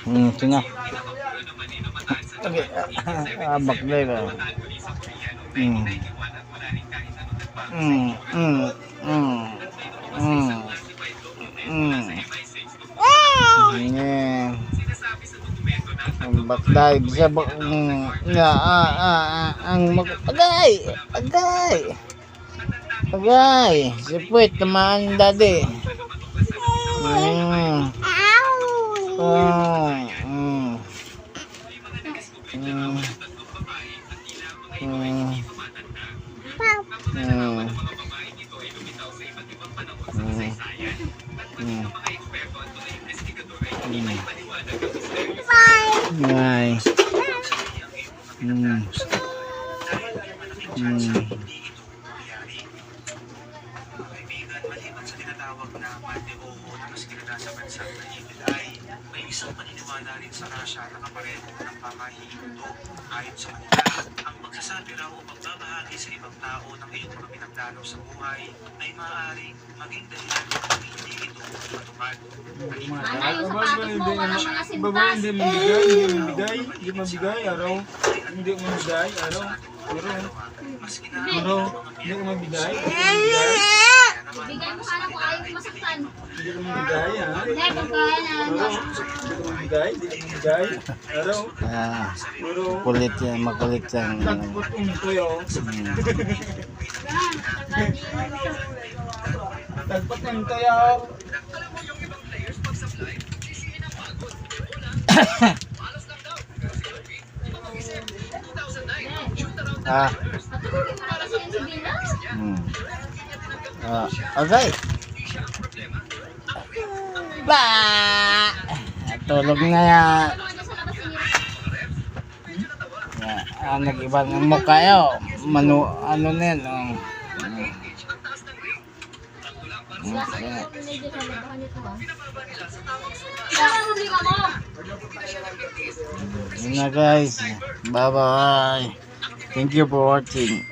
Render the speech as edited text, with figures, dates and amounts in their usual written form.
Tinga. Okay. Baklay ba? Mm. Mm. Mm. Mm. Mm. Mm. Yeah. Ang baklay bisa ba ang agay. Sipwit naman dadi. Nice. Maliban sa tinatawag na Mandeo na mas kilala sa bansa na Ibilay, may isang paniniwala rin sa Russia na kapareho ng pamahihinto. Ayon sa kanila, ang pagsasabi raw o pagbabahagi sa ibang tao ng iyong mga pinagdalo sa buhay ay maaaring maging dahilan kung hindi ito matupad. Ano yung sapatos mo? Wala mga sintas. Hindi mabigay, araw. Hindi mabigay, araw. Hindi ko mabigay. Bigay mo sana kung ayaw mo masaktan. Hindi ko mabigay, ha? Hindi, pagkain na. Hindi ko mabigay, araw. Kulit yan, makulit yan. Tagputong tuyo. Tagputong tuyo. Patulogin mo na kasi yung Sabina. Okay. Ba! Tulog na yan. Nag-iba ng mukha yun. Ano na yan. Yun na guys. Bye bye. Thank you for watching.